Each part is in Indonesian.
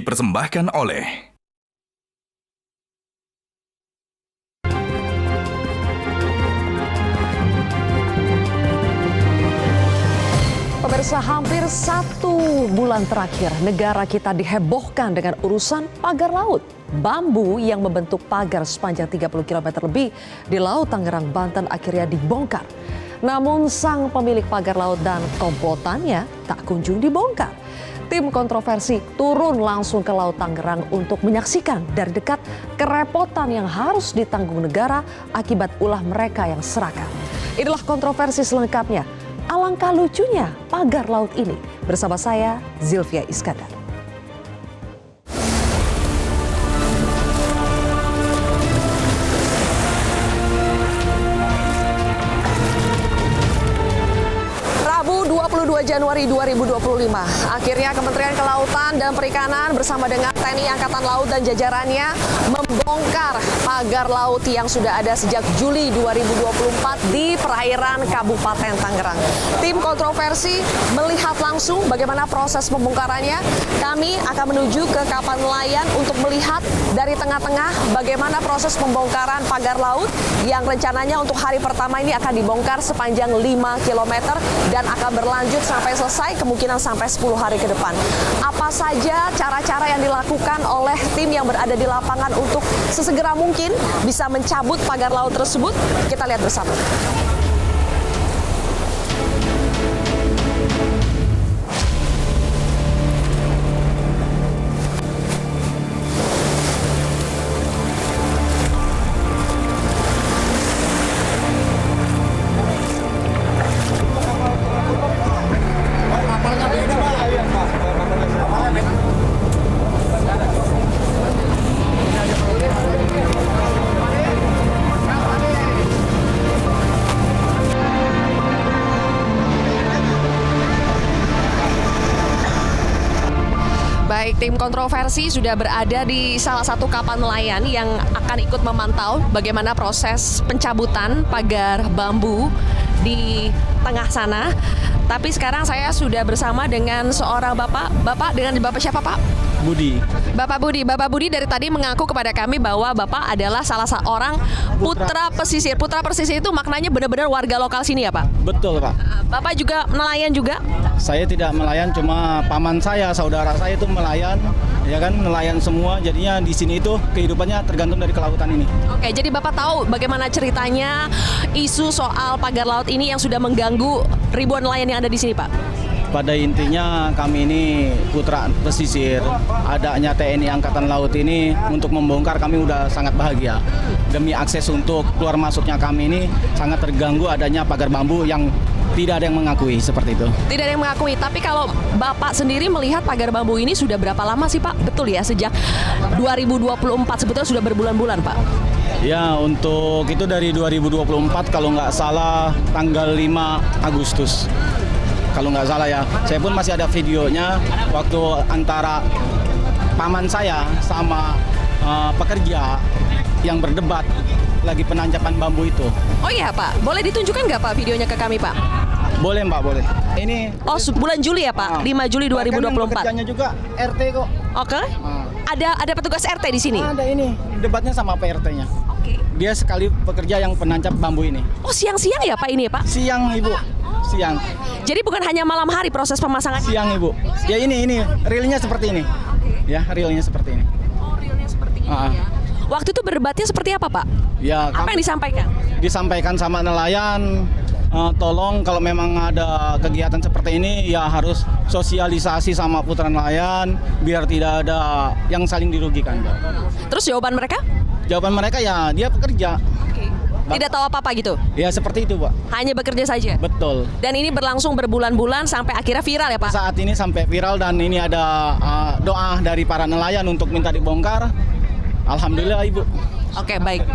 dipersembahkan oleh Pemirsa, hampir 1 bulan terakhir negara kita dihebohkan dengan urusan pagar laut. Bambu yang membentuk pagar sepanjang 30 km lebih di Laut Tangerang, Banten akhirnya dibongkar. Namun sang pemilik pagar laut dan komplotannya tak kunjung dibongkar. Tim kontroversi turun langsung ke Laut Tangerang untuk menyaksikan dari dekat kerepotan yang harus ditanggung negara akibat ulah mereka yang serakah. Inilah kontroversi selengkapnya. Alangkah lucunya pagar laut ini. Bersama saya, Zilvia Iskandar. Rabu 22 Januari 2025, akhirnya Kementerian Kelautan dan Perikanan bersama dengan TNI Angkatan Laut dan jajarannya membongkar pagar laut yang sudah ada sejak Juli 2024 di perairan Kabupaten Tangerang. Tim kontroversi melihat langsung bagaimana proses pembongkarannya. Kami akan menuju ke kapal nelayan untuk melihat dari tengah-tengah bagaimana proses pembongkaran pagar laut yang rencananya untuk hari pertama ini akan dibongkar sepanjang 5 km dan akan berlanjut sampai selesai, kemungkinan sampai 10 hari ke depan. Apa saja cara-cara yang dilakukan oleh tim yang berada di lapangan untuk sesegera mungkin bisa mencabut pagar laut tersebut? Kita lihat bersama. Baik, tim kontroversi sudah berada di salah satu kapal nelayan yang akan ikut memantau bagaimana proses pencabutan pagar bambu di tengah sana. Tapi sekarang saya sudah bersama dengan seorang bapak. Dengan bapak siapa, Pak? Budi. Bapak Budi dari tadi mengaku kepada kami bahwa Bapak adalah salah seorang putra pesisir. Putra pesisir itu maknanya benar-benar warga lokal sini ya, Pak? Betul, Pak. Bapak juga nelayan juga? Saya tidak nelayan, cuma paman saya, saudara saya itu nelayan, ya kan, nelayan semua. Jadinya di sini itu kehidupannya tergantung dari kelautan ini. Oke, jadi Bapak tahu bagaimana ceritanya isu soal pagar laut ini yang sudah mengganggu ribuan nelayan yang ada di sini, Pak? Pada intinya kami ini putra pesisir, adanya TNI Angkatan Laut ini untuk membongkar kami udah sangat bahagia. Demi akses untuk keluar masuknya kami ini sangat terganggu adanya pagar bambu yang tidak ada yang mengakui seperti itu. Tidak ada yang mengakui, tapi kalau Bapak sendiri melihat pagar bambu ini sudah berapa lama sih, Pak? Betul ya, sejak 2024 sebetulnya sudah berbulan-bulan, Pak? Ya, untuk itu dari 2024 kalau nggak salah tanggal 5 Agustus. Kalau nggak salah ya, saya pun masih ada videonya waktu antara paman saya sama pekerja yang berdebat lagi penanjakan bambu itu. Oh iya, Pak, boleh ditunjukkan nggak, Pak, videonya ke kami, Pak? Boleh, Mbak, boleh. Ini bulan Juli ya, Pak? 5 Juli 2024. Pekerjanya juga RT kok. Oke. Ada petugas RT di sini? Ada ini, debatnya sama PRT-nya. Oke. Dia sekali pekerja yang penancap bambu ini. Oh, siang-siang ya, Pak, ini ya, Pak? Siang, Ibu. Siang. Jadi bukan hanya malam hari proses pemasangan? Siang, Ibu. Ya ini realnya seperti ini. Ya, realnya seperti ini. Oh, realnya seperti ini ya. Waktu itu berdebatnya seperti apa, Pak? Ya, apa yang disampaikan? Disampaikan sama nelayan, tolong kalau memang ada kegiatan seperti ini ya harus sosialisasi sama putra nelayan biar tidak ada yang saling dirugikan. Terus jawaban mereka? Jawaban mereka ya dia pekerja. Tidak tahu apa-apa gitu? Ya seperti itu, Pak. Hanya bekerja saja? Betul. Dan ini berlangsung berbulan-bulan sampai akhirnya viral ya, Pak? Saat ini sampai viral dan ini ada doa dari para nelayan untuk minta dibongkar. Alhamdulillah, Ibu. Oke, baik.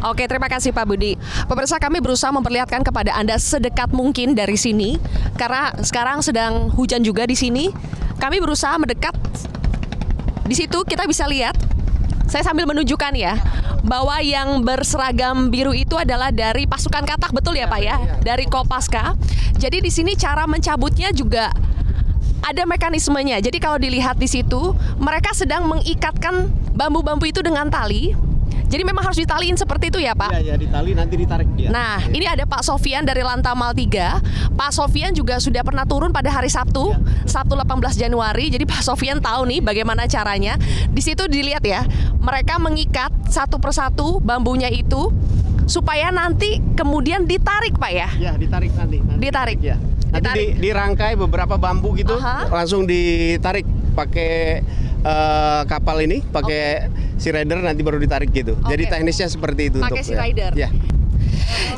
Oke, terima kasih Pak Budi. Pemirsa, kami berusaha memperlihatkan kepada Anda sedekat mungkin dari sini karena sekarang sedang hujan juga di sini. Kami berusaha mendekat. Di situ kita bisa lihat. Saya sambil menunjukkan ya bahwa yang berseragam biru itu adalah dari pasukan katak, betul ya Pak ya? Dari Kopaska. Jadi di sini cara mencabutnya juga ada mekanismenya. Jadi kalau dilihat di situ, mereka sedang mengikatkan bambu-bambu itu dengan tali. Jadi memang harus ditaliin seperti itu ya Pak? Iya, ditali nanti ditarik dia. Nah, ini ada Pak Sofian dari Lantamal 3. Pak Sofian juga sudah pernah turun pada hari Sabtu, Sabtu 18 Januari. Jadi Pak Sofian tahu nih bagaimana caranya. Di situ dilihat ya, mereka mengikat satu persatu bambunya itu supaya nanti kemudian ditarik Pak ya? Ya, ditarik nanti. Ditarik. Ya. Nanti dirangkai beberapa bambu gitu, langsung ditarik pakai kapal ini, pakai sea rider, nanti baru ditarik gitu. Jadi teknisnya seperti itu. Pakai sea rider. Ya.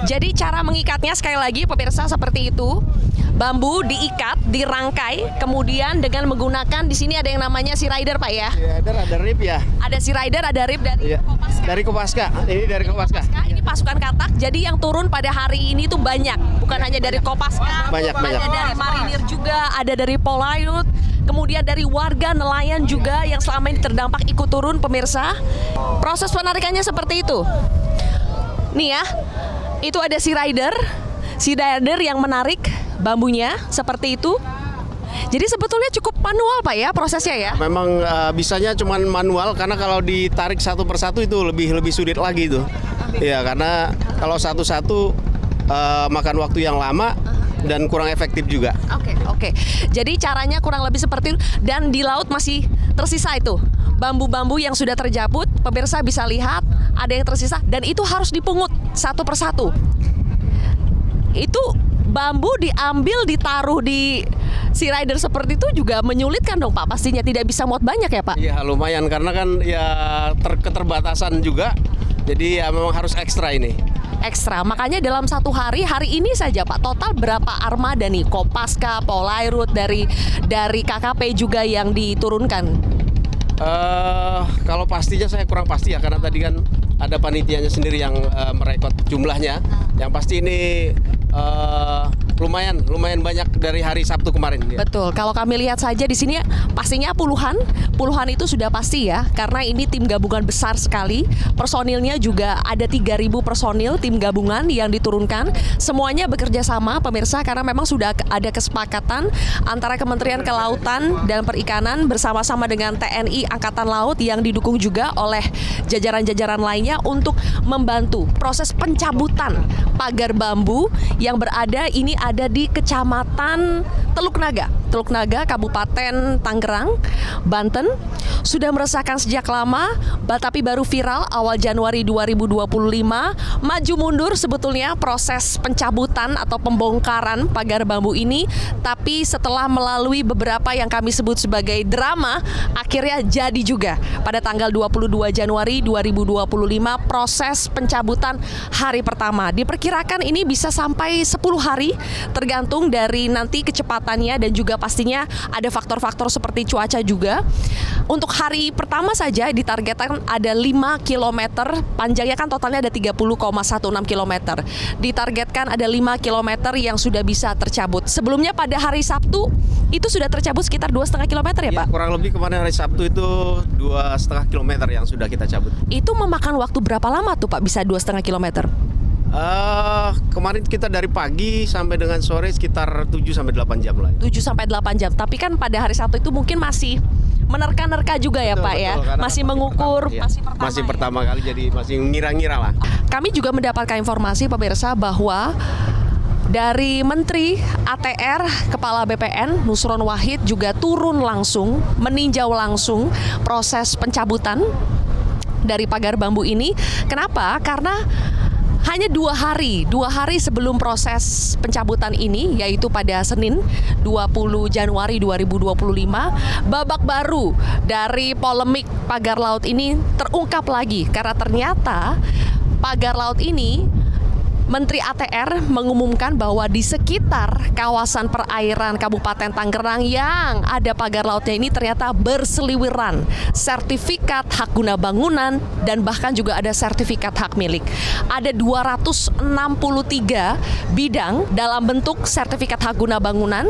Jadi cara mengikatnya sekali lagi pemirsa seperti itu. Bambu diikat, dirangkai, kemudian dengan menggunakan di sini ada yang namanya sea rider Pak ya. Sea rider ada rib ya. Ada sea rider, ada rib dari Ya. Kopaska. Dari Kopaska. Ini dari Kopaska. Ini pasukan katak. Jadi yang turun pada hari ini tuh banyak, bukan hanya dari Kopaska, Banyak. ada dari marinir juga, ada dari Polairut, kemudian dari warga nelayan juga yang selama ini terdampak ikut turun pemirsa. Proses penarikannya seperti itu. Nih ya, itu ada sea rider yang menarik bambunya seperti itu. Jadi sebetulnya cukup manual Pak ya prosesnya ya. Memang bisanya cuman manual, karena kalau ditarik satu persatu itu lebih sulit lagi itu. Iya, karena kalau satu-satu makan waktu yang lama dan kurang efektif juga. Oke. Jadi caranya kurang lebih seperti itu, dan di laut masih tersisa itu bambu-bambu yang sudah terjabut. Pemirsa bisa lihat ada yang tersisa dan itu harus dipungut satu persatu. Itu bambu diambil ditaruh di sea rider seperti itu juga menyulitkan dong Pak. Pastinya tidak bisa muat banyak ya Pak. Iya, lumayan, karena kan ya keterbatasan juga. Jadi ya memang harus ekstra ini. Ekstra, makanya dalam satu hari ini saja Pak, total berapa armada nih Kopaska, Polairut, dari KKP juga yang diturunkan? Kalau pastinya saya kurang pasti ya, karena tadi kan ada panitianya sendiri yang merekod jumlahnya. Yang pasti ini lumayan banyak dari hari Sabtu kemarin. Ya. Betul. Kalau kami lihat saja di sini pastinya puluhan itu sudah pasti ya, karena ini tim gabungan besar sekali. Personilnya juga ada 3.000 personil tim gabungan yang diturunkan. Semuanya bekerja sama pemirsa, karena memang sudah ada kesepakatan antara Kementerian Kelautan dan Perikanan bersama-sama dengan TNI Angkatan Laut yang didukung juga oleh jajaran-jajaran lainnya untuk membantu proses pencabutan pagar bambu yang berada ini ada di Kecamatan Teluk Naga, Kabupaten Tangerang, Banten. Sudah meresahkan sejak lama, tapi baru viral awal Januari 2025. Maju mundur sebetulnya proses pencabutan atau pembongkaran pagar bambu ini, tapi setelah melalui beberapa yang kami sebut sebagai drama, akhirnya jadi juga pada tanggal 22 Januari 2025 proses pencabutan hari pertama. Diperkirakan ini bisa sampai 10 hari tergantung dari nanti kecepatannya, dan juga pastinya ada faktor-faktor seperti cuaca juga. Untuk hari pertama saja ditargetkan ada 5 km, panjangnya kan totalnya ada 30,16 km. Ditargetkan ada 5 km yang sudah bisa tercabut. Sebelumnya pada hari Sabtu itu sudah tercabut sekitar 2,5 km ya Pak? Kurang lebih kemarin hari Sabtu itu 2,5 km yang sudah kita cabut. Itu memakan waktu berapa lama tuh Pak bisa 2,5 km? Kemarin kita dari pagi sampai dengan sore sekitar 7-8 jam lah. 7-8 jam. Tapi kan pada hari Sabtu itu mungkin masih menerka-nerka juga ya Pak ya. Masih mengukur, masih pertama kali, jadi masih ngira-ngira lah. Kami juga mendapatkan informasi pemirsa bahwa dari Menteri ATR, Kepala BPN Nusron Wahid juga turun langsung, meninjau langsung proses pencabutan dari pagar bambu ini. Kenapa? Karena hanya 2 hari sebelum proses pencabutan ini, yaitu pada Senin 20 Januari 2025, babak baru dari polemik pagar laut ini terungkap lagi, karena ternyata pagar laut ini Menteri ATR mengumumkan bahwa di sekitar kawasan perairan Kabupaten Tangerang yang ada pagar lautnya ini ternyata berseliweran sertifikat hak guna bangunan dan bahkan juga ada sertifikat hak milik. Ada 263 bidang dalam bentuk sertifikat hak guna bangunan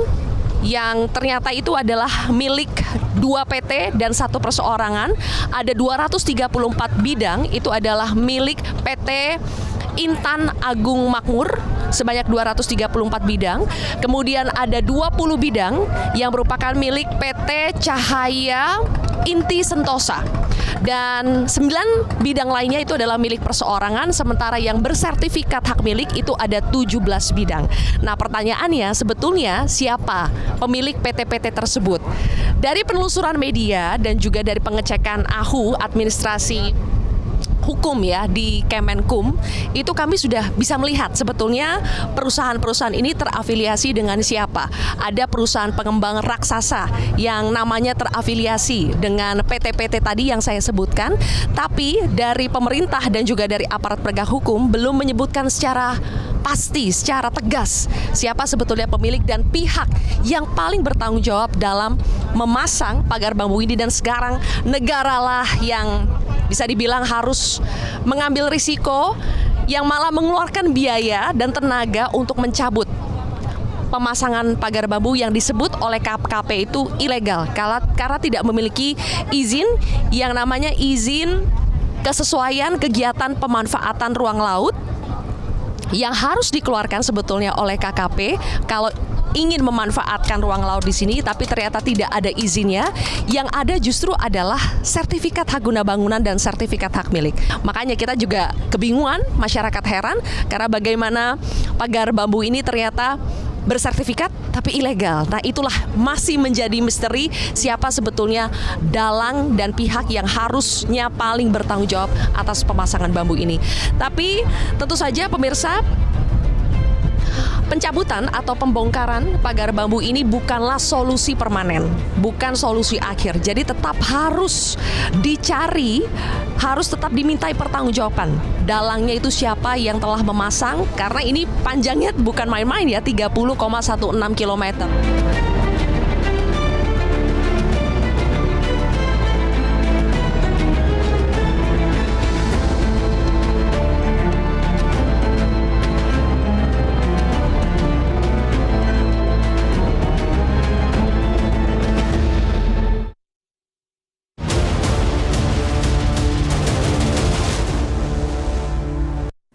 yang ternyata itu adalah milik 2 PT dan 1 perseorangan. Ada 234 bidang itu adalah milik PT Intan Agung Makmur sebanyak 234 bidang. Kemudian ada 20 bidang yang merupakan milik PT Cahaya Inti Sentosa. Dan 9 bidang lainnya itu adalah milik perseorangan, sementara yang bersertifikat hak milik itu ada 17 bidang. Nah, pertanyaannya sebetulnya siapa pemilik PT-PT tersebut? Dari penelusuran media dan juga dari pengecekan AHU administrasi hukum ya di Kemenkum, itu kami sudah bisa melihat sebetulnya perusahaan-perusahaan ini terafiliasi dengan siapa. Ada perusahaan pengembang raksasa yang namanya terafiliasi dengan PT-PT tadi yang saya sebutkan, tapi dari pemerintah dan juga dari aparat penegak hukum belum menyebutkan secara pasti, secara tegas siapa sebetulnya pemilik dan pihak yang paling bertanggung jawab dalam memasang pagar bambu ini. Dan sekarang negaralah yang bisa dibilang harus mengambil risiko, yang malah mengeluarkan biaya dan tenaga untuk mencabut pemasangan pagar bambu yang disebut oleh KPK itu ilegal karena tidak memiliki izin yang namanya izin kesesuaian kegiatan pemanfaatan ruang laut yang harus dikeluarkan sebetulnya oleh KKP kalau ingin memanfaatkan ruang laut di sini, tapi ternyata tidak ada izinnya. Yang ada justru adalah sertifikat hak guna bangunan dan sertifikat hak milik. Makanya kita juga kebingungan, masyarakat heran karena bagaimana pagar bambu ini ternyata bersertifikat tapi ilegal. Nah, itulah masih menjadi misteri siapa sebetulnya dalang dan pihak yang harusnya paling bertanggung jawab atas pemasangan bambu ini. Tapi tentu saja pemirsa, pencabutan atau pembongkaran pagar bambu ini bukanlah solusi permanen, bukan solusi akhir. Jadi tetap harus dicari, harus tetap dimintai pertanggungjawaban. Dalangnya itu siapa yang telah memasang, karena ini panjangnya bukan main-main ya, 30,16 km.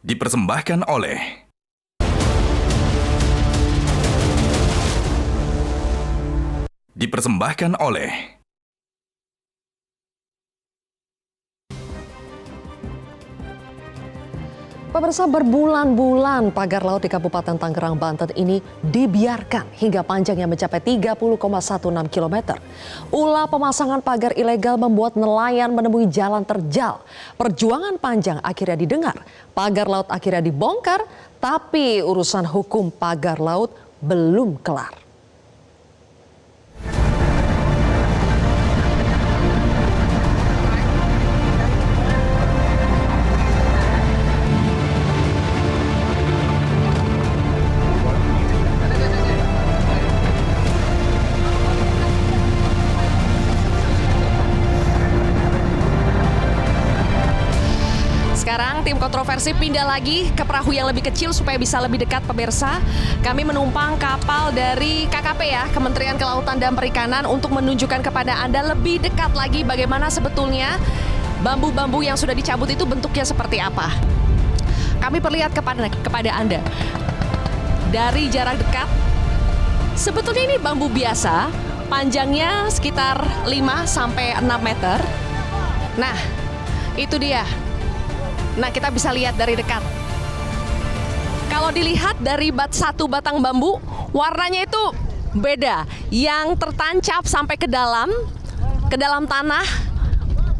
Dipersembahkan oleh Pemirsa, berbulan-bulan pagar laut di Kabupaten Tangerang, Banten ini dibiarkan hingga panjangnya mencapai 30,16 km. Ulah pemasangan pagar ilegal membuat nelayan menemui jalan terjal. Perjuangan panjang akhirnya didengar. Pagar laut akhirnya dibongkar, tapi urusan hukum pagar laut belum kelar. Sekarang tim kontroversi pindah lagi ke perahu yang lebih kecil supaya bisa lebih dekat pemirsa. Kami menumpang kapal dari KKP ya, Kementerian Kelautan dan Perikanan, untuk menunjukkan kepada Anda lebih dekat lagi bagaimana sebetulnya bambu-bambu yang sudah dicabut itu bentuknya seperti apa. Kami perlihat kepada Anda dari jarak dekat. Sebetulnya ini bambu biasa, panjangnya sekitar 5-6 meter. Nah, itu dia. Nah, kita bisa lihat dari dekat. Kalau dilihat dari satu batang bambu, warnanya itu beda. Yang tertancap sampai ke dalam tanah,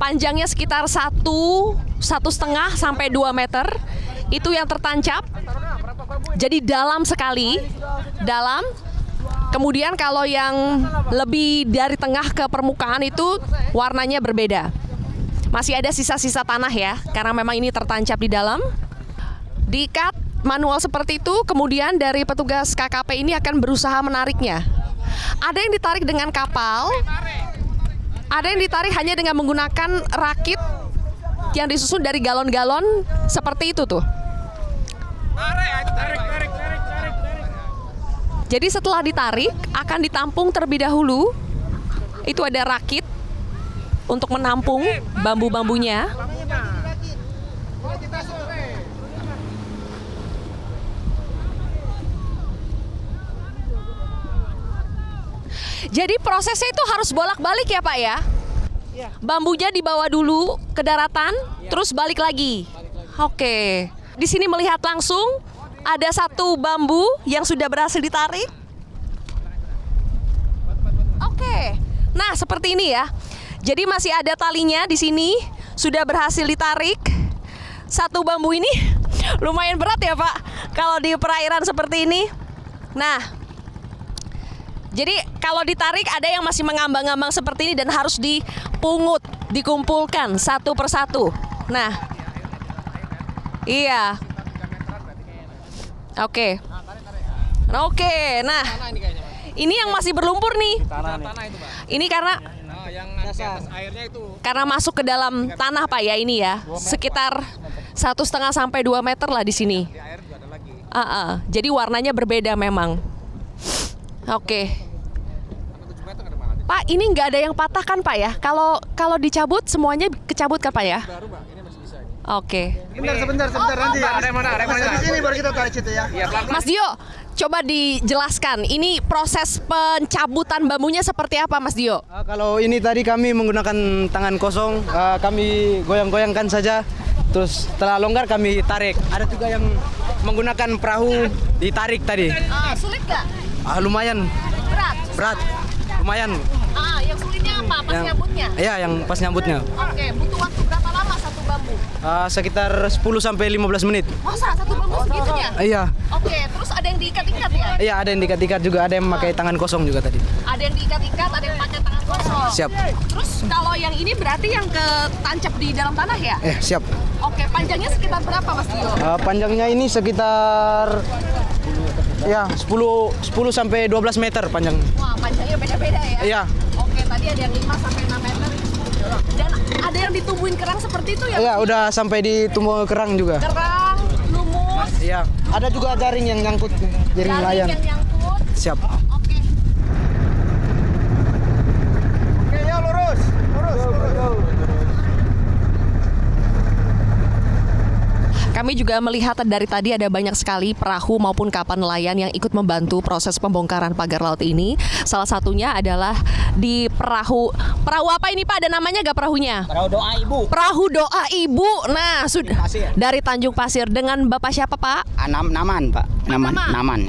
panjangnya sekitar 1,5 sampai 2 meter. Itu yang tertancap. Jadi dalam sekali, dalam. Kemudian kalau yang lebih dari tengah ke permukaan itu warnanya berbeda. Masih ada sisa-sisa tanah ya, karena memang ini tertancap di dalam. Diikat manual seperti itu, kemudian dari petugas KKP ini akan berusaha menariknya. Ada yang ditarik dengan kapal, ada yang ditarik hanya dengan menggunakan rakit yang disusun dari galon-galon seperti itu tuh. Jadi setelah ditarik, akan ditampung terlebih dahulu. Itu ada rakit untuk menampung bambu-bambunya. Jadi prosesnya itu harus bolak-balik ya Pak ya? Bambunya dibawa dulu ke daratan, terus balik lagi. Oke. Di sini melihat langsung ada satu bambu yang sudah berhasil ditarik. Oke. Nah, seperti ini ya. Jadi masih ada talinya di sini, sudah berhasil ditarik. Satu bambu ini lumayan berat ya Pak, kalau di perairan seperti ini. Nah, jadi kalau ditarik ada yang masih mengambang-ambang seperti ini dan harus dipungut, dikumpulkan satu persatu. Nah, iya. Oke. Nah, ini yang masih berlumpur nih. Ini karena karena masuk ke dalam tanah Pak ya ini ya, sekitar 1,5 sampai 2 meter lah di sini. Jadi warnanya berbeda memang. Oke. Pak, ini nggak ada yang patah kan Pak ya? Kalau dicabut semuanya kecabut kan Pak ya? Oke. Sebentar nanti. Ada yang mana? Di sini baru kita tarik situ ya. Mas Dio, coba dijelaskan. Ini proses pencabutan bambunya seperti apa Mas Dio? Kalau ini tadi kami menggunakan tangan kosong, kami goyang-goyangkan saja. Terus setelah longgar kami tarik. Ada juga yang menggunakan perahu ditarik tadi. Sulit nggak? Lumayan. Berat. Lumayan. Yang sulitnya apa? Pas nyabutnya? Iya, yang pas nyambutnya. Oke, butuh waktu berapa lama satu bambu? Sekitar 10 sampai 15 menit. Masa satu bambu segitunya? Iya. Oke, terus ada yang diikat-ikat ya? Iya, ada yang diikat-ikat juga, ada yang pakai tangan kosong juga tadi. Ada yang diikat-ikat, ada yang pakai tangan kosong. Siap. Terus kalau yang ini berarti yang ketancap di dalam tanah ya? Siap. Oke, panjangnya sekitar berapa Mas Dio? Panjangnya ini sekitar 10 sampai 12 meter panjang. Wah, panjangnya beda-beda ya? Iya. Oke, tadi ada yang 5 sampai 6 meter. Dan ada yang ditumbuhin kerang seperti itu ya? Iya, udah sampai ditumbuh kerang juga. Kerang, lumut, Iya. Ada juga jaring yang nyangkut, jaring nelayan. yang nyangkut. Siap. Oke. Oke, ya lurus. Kami juga melihat dari tadi ada banyak sekali perahu maupun kapal nelayan yang ikut membantu proses pembongkaran pagar laut ini. Salah satunya adalah di perahu apa ini Pak? Ada namanya gak perahunya? Perahu doa ibu. Perahu doa ibu. Nah, sudah Pasir. dari Tanjung Pasir dengan Bapak siapa Pak? Naman Pak. Naman.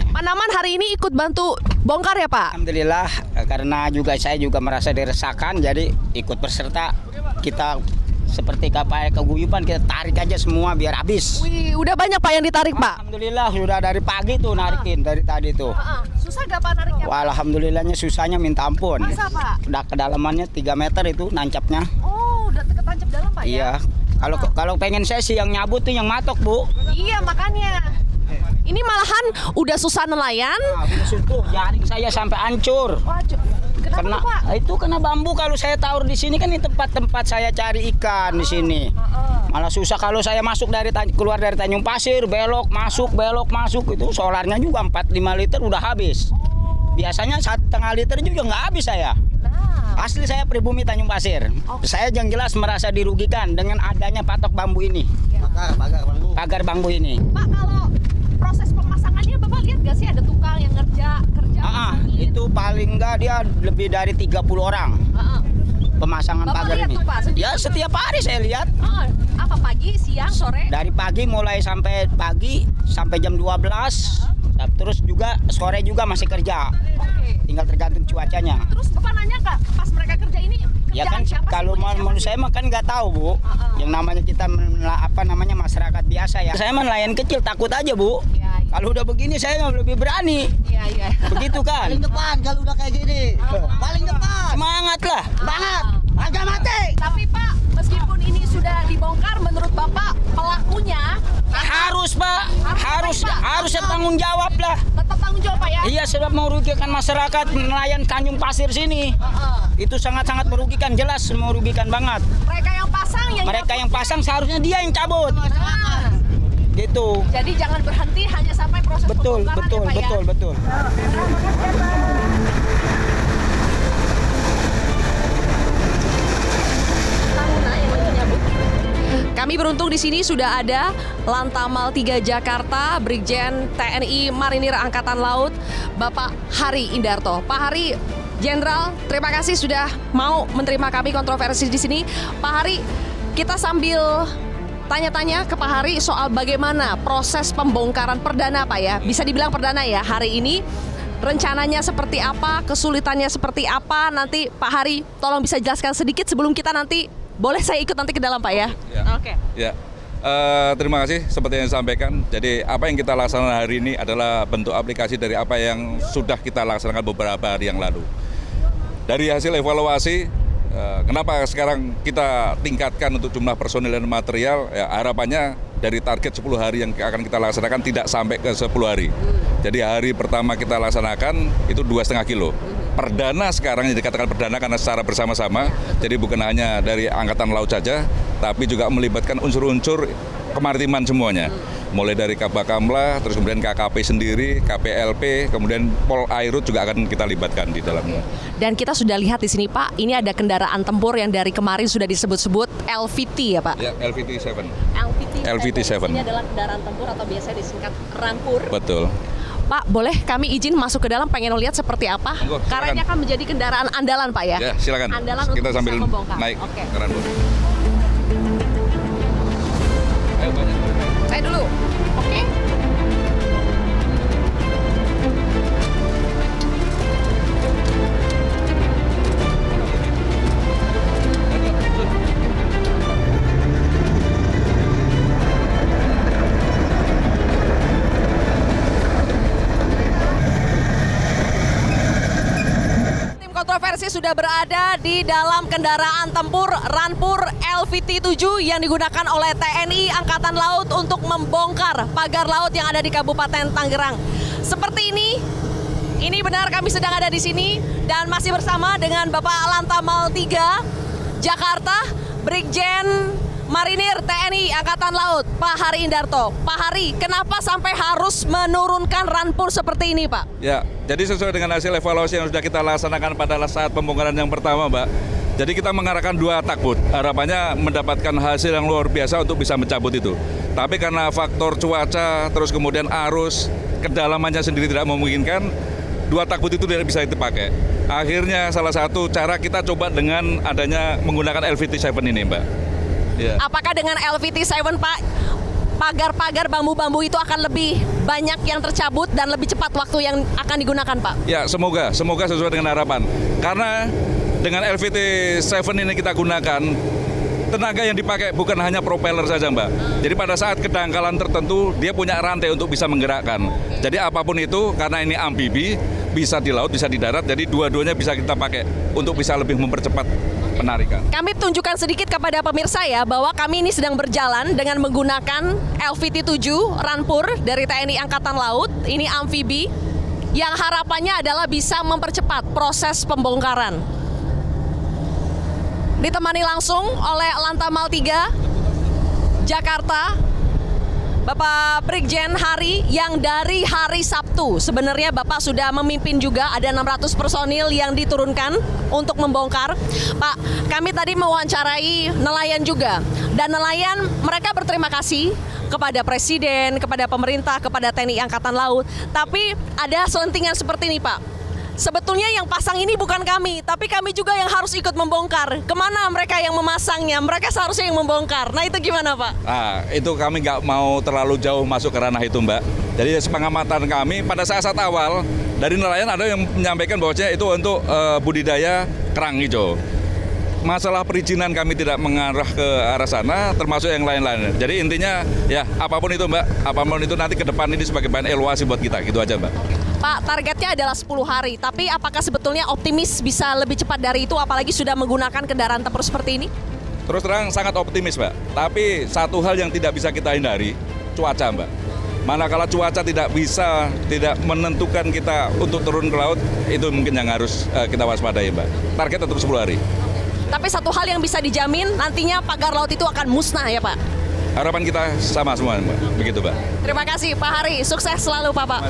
Pak Naman hari ini ikut bantu bongkar ya Pak? Alhamdulillah karena juga saya juga merasa diresahkan jadi ikut berserta kita seperti kapal keguyuban kita tarik aja semua biar habis. Wih, udah banyak Pak yang ditarik Pak? Alhamdulillah sudah dari pagi tuh narikin dari tadi tuh. Susah gak Pak nariknya? Wah, alhamdulillahnya susahnya minta ampun. Masa Pak? Udah kedalamannya 3 meter itu nancapnya. Oh, udah ketancap dalam Pak ya? Iya. Kalau pengen saya sih yang nyabut tuh yang matok, Bu. Iya, makanya. Ini malahan udah susah nelayan. Jaring saya sampai hancur. Wah, kenapa tuh, Pak? Itu kena bambu. Kalau saya taruh di sini kan ini tempat-tempat saya cari ikan di sini. Malah susah kalau saya masuk keluar dari Tanjung Pasir, belok masuk itu solarnya juga 4-5 liter udah habis. Biasanya 1,5 liter juga nggak habis saya. Asli saya pribumi Tanjung Pasir. Saya yang jelas merasa dirugikan dengan adanya patok bambu ini. Pagar bambu ini. Pak, kalau proses pemasangannya Bapak lihat gak sih ada tukang yang kerja pasangin? Itu paling enggak dia lebih dari 30 orang. Pemasangan Bapak pagar lihat ini. tuh, Pak, sendiri? Ya setiap hari saya lihat. Apa pagi, siang, sore? Dari pagi mulai sampai jam 12. Terus juga sore juga masih kerja. Oke. Tinggal tergantung cuacanya. Terus Bapak nanya nggak pas mereka kerja ini Ya kan siapa kalau menurut saya mah kan nggak tahu Bu. Yang namanya kita masyarakat biasa ya. Saya mah nelayan kecil takut aja Bu. Iya. Kalau udah begini saya lebih berani. Iya. Begitu kan? Paling depan kalau udah kayak gini. Paling depan. Semangat lah. Banget. Harga mati. Tapi Pak, meskipun ini sudah dibongkar, menurut Bapak pelakunya Harus Pak, harus tanggung jawab lah. tetap tanggung jawab Pak ya? Iya, sebab merugikan masyarakat nelayan Tanjung Pasir sini. Itu sangat-sangat merugikan, jelas merugikan banget. Mereka yang pasang seharusnya dia yang cabut. Gitu. Jadi jangan berhenti hanya sampai proses Betul. pembongkaran ya Pak ya? Kami beruntung di sini sudah ada Lantamal 3 Jakarta, Brigjen TNI Marinir Angkatan Laut, Bapak Hari Indarto. Pak Hari, Jenderal, terima kasih sudah mau menerima kami kontroversi di sini. Pak Hari, kita sambil tanya-tanya ke Pak Hari soal bagaimana proses pembongkaran perdana, Pak ya. Bisa dibilang perdana ya hari ini. Rencananya seperti apa, kesulitannya seperti apa, nanti Pak Hari tolong bisa jelaskan sedikit sebelum kita nanti, boleh saya ikut nanti ke dalam Pak ya? Oke. Ya, terima kasih seperti yang disampaikan. Jadi apa yang kita laksanakan hari ini adalah bentuk aplikasi dari apa yang sudah kita laksanakan beberapa hari yang lalu. Dari hasil evaluasi, kenapa sekarang kita tingkatkan untuk jumlah personil dan material, ya harapannya dari target 10 hari yang akan kita laksanakan tidak sampai ke 10 hari. Jadi hari pertama kita laksanakan itu 2,5 kilo. Perdana sekarang yang dikatakan perdana karena secara bersama-sama, jadi bukan hanya dari Angkatan Laut saja, tapi juga melibatkan unsur-unsur kemaritiman semuanya. Mulai dari Kabakamla, terus kemudian KKP sendiri, KPLP, kemudian Pol Airut juga akan kita libatkan di dalamnya. Dan kita sudah lihat di sini Pak, ini ada kendaraan tempur yang dari kemarin sudah disebut-sebut LVT ya Pak? Ya, LVT-7. LVT-7. Ini adalah kendaraan tempur atau biasanya disingkat Rampur. Betul. Pak, boleh kami izin masuk ke dalam, pengen lihat seperti apa? Monggo, silakan. Karena ini akan menjadi kendaraan andalan Pak ya? Ya, silakan. Andalan Kita untuk sambil bisa membongkar. naik Oke. ke Rampur. Saya dulu. Oke. Tim kontroversi sudah berada di dalam kendaraan tempur Rampur LVT-7 yang digunakan oleh TNI Angkatan Laut untuk membongkar pagar laut yang ada di Kabupaten Tangerang. Seperti ini benar kami sedang ada di sini dan masih bersama dengan Bapak Lantamal 3 Jakarta, Brigjen Marinir TNI Angkatan Laut, Pak Hari Indarto. Pak Hari, kenapa sampai harus menurunkan Rampur seperti ini, Pak? Ya, jadi sesuai dengan hasil evaluasi yang sudah kita laksanakan pada saat pembongkaran yang pertama, Mbak. Jadi kita mengarahkan 2 takbut, harapannya mendapatkan hasil yang luar biasa untuk bisa mencabut itu. Tapi karena faktor cuaca, terus kemudian arus, kedalamannya sendiri tidak memungkinkan, 2 takbut itu tidak bisa dipakai. Akhirnya salah satu cara kita coba dengan adanya menggunakan LVT-7 ini, Mbak. Ya. Apakah dengan LVT-7, Pak, pagar-pagar bambu-bambu itu akan lebih banyak yang tercabut dan lebih cepat waktu yang akan digunakan, Pak? Ya, semoga sesuai dengan harapan. Karena dengan LVT-7 ini kita gunakan, tenaga yang dipakai bukan hanya propeller saja, Mbak. Jadi pada saat kedangkalan tertentu, dia punya rantai untuk bisa menggerakkan. Jadi apapun itu, karena ini amfibi, bisa di laut, bisa di darat, jadi dua-duanya bisa kita pakai untuk bisa lebih mempercepat penarikan. Kami tunjukkan sedikit kepada pemirsa ya, bahwa kami ini sedang berjalan dengan menggunakan LVT-7 Rampur dari TNI Angkatan Laut. Ini amfibi yang harapannya adalah bisa mempercepat proses pembongkaran. Ditemani langsung oleh Lantamal 3 Jakarta, Bapak Brigjen Hari, yang dari hari Sabtu sebenarnya Bapak sudah memimpin juga, ada 600 personil yang diturunkan untuk membongkar. Pak, kami tadi mewawancarai nelayan juga, dan nelayan mereka berterima kasih kepada Presiden, kepada pemerintah, kepada TNI Angkatan Laut. Tapi ada selentingan seperti ini, Pak. Sebetulnya yang pasang ini bukan kami, tapi kami juga yang harus ikut membongkar. Kemana mereka yang memasangnya? Mereka seharusnya yang membongkar. Nah itu gimana, Pak? Nah, itu kami nggak mau terlalu jauh masuk ke ranah itu, Mbak. Jadi sepengamatan kami pada saat awal dari nelayan ada yang menyampaikan bahwasanya itu untuk budidaya kerang hijau. Masalah perizinan kami tidak mengarah ke arah sana, termasuk yang lain-lain. Jadi intinya ya apapun itu, Mbak, apapun itu nanti ke depan ini sebagai bahan evaluasi buat kita, gitu aja, Mbak. Pak, targetnya adalah 10 hari, tapi apakah sebetulnya optimis bisa lebih cepat dari itu, apalagi sudah menggunakan kendaraan tempur seperti ini? Terus terang sangat optimis, Mbak. Tapi satu hal yang tidak bisa kita hindari, cuaca, Mbak. Manakala cuaca tidak menentukan kita untuk turun ke laut, itu mungkin yang harus kita waspadai, Mbak. Target tetap 10 hari. Tapi satu hal yang bisa dijamin, nantinya pagar laut itu akan musnah ya, Pak? Harapan kita sama semua, Mbak. Begitu, Mbak. Terima kasih, Pak Hari. Sukses selalu, Pak.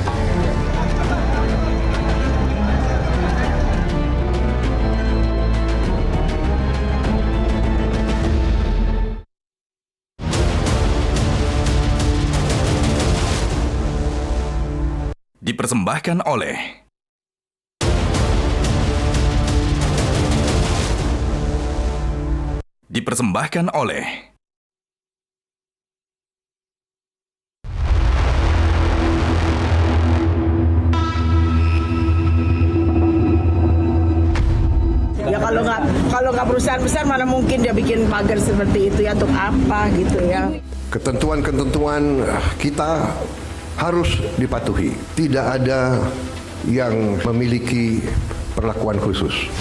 Dipersembahkan oleh Dipersembahkan oleh ya kalau nggak perusahaan besar mana mungkin dia bikin pagar seperti itu ya, untuk apa gitu ya. Ketentuan-ketentuan kita harus dipatuhi. Tidak ada yang memiliki perlakuan khusus.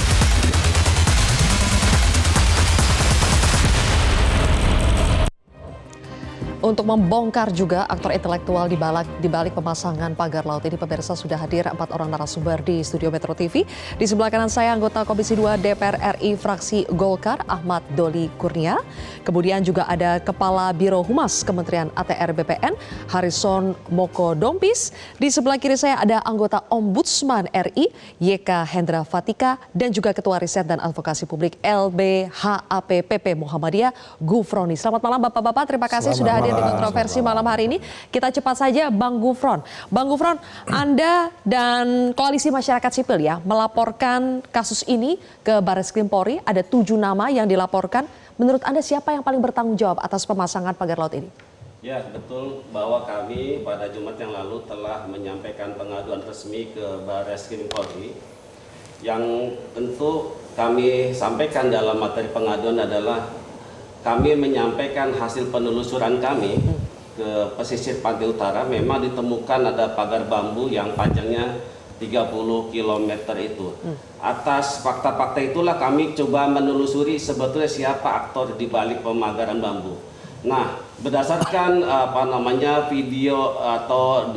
Untuk membongkar juga aktor intelektual di balik pemasangan pagar laut ini, pemirsa, sudah hadir 4 orang narasumber di studio Metro TV. Di sebelah kanan saya anggota Komisi 2 DPR RI fraksi Golkar Ahmad Doli Kurnia. Kemudian juga ada Kepala Biro Humas Kementerian ATR BPN Harrison Moko Dompis. Di sebelah kiri saya ada anggota Ombudsman RI YK Hendra Fatika dan juga Ketua Riset dan Advokasi Publik LBHAP PP Muhammadiyah Gufroni. Selamat malam Bapak-bapak, terima kasih sudah hadir di kontroversi malam hari ini. Kita cepat saja Bang Gufron. Bang Gufron, Anda dan Koalisi Masyarakat Sipil ya melaporkan kasus ini ke Barreskrim Polri. Ada 7 nama yang dilaporkan. Menurut Anda siapa yang paling bertanggung jawab atas pemasangan pagar laut ini? Ya, betul bahwa kami pada Jumat yang lalu telah menyampaikan pengaduan resmi ke Barreskrim Polri. Yang tentu kami sampaikan dalam materi pengaduan adalah kami menyampaikan hasil penelusuran kami ke pesisir pantai utara. Memang ditemukan ada pagar bambu yang panjangnya 30 km itu. Atas fakta-fakta itulah kami coba menelusuri sebetulnya siapa aktor di balik pemagaran bambu. Nah, berdasarkan video atau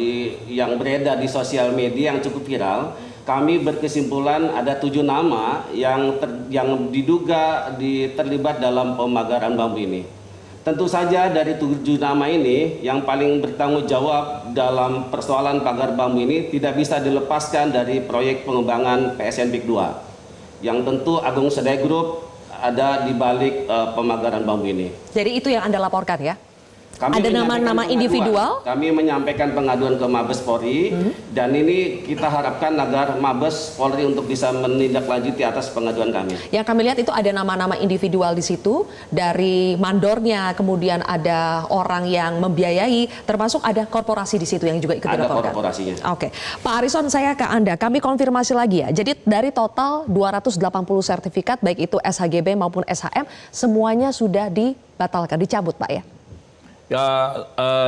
yang beredar di sosial media yang cukup viral, kami berkesimpulan ada 7 nama yang diduga terlibat dalam pemagaran bambu ini. Tentu saja dari 7 nama ini yang paling bertanggung jawab dalam persoalan pagar bambu ini tidak bisa dilepaskan dari proyek pengembangan PSN Big 2. Yang tentu Agung Sedayu Group ada di balik pemagaran bambu ini. Jadi itu yang Anda laporkan ya? Ada nama-nama individual? Kami menyampaikan pengaduan ke Mabes Polri dan ini kita harapkan agar Mabes Polri untuk bisa menindaklanjuti atas pengaduan kami. Yang kami lihat itu ada nama-nama individual di situ, dari mandornya, kemudian ada orang yang membiayai, termasuk ada korporasi di situ yang juga ikut dilaporkan. Ada korporasinya. Oke, Pak Harrison, saya ke Anda. Kami konfirmasi lagi ya. Jadi dari total 280 sertifikat, baik itu SHGB maupun SHM, semuanya sudah dibatalkan, dicabut Pak ya? Ya,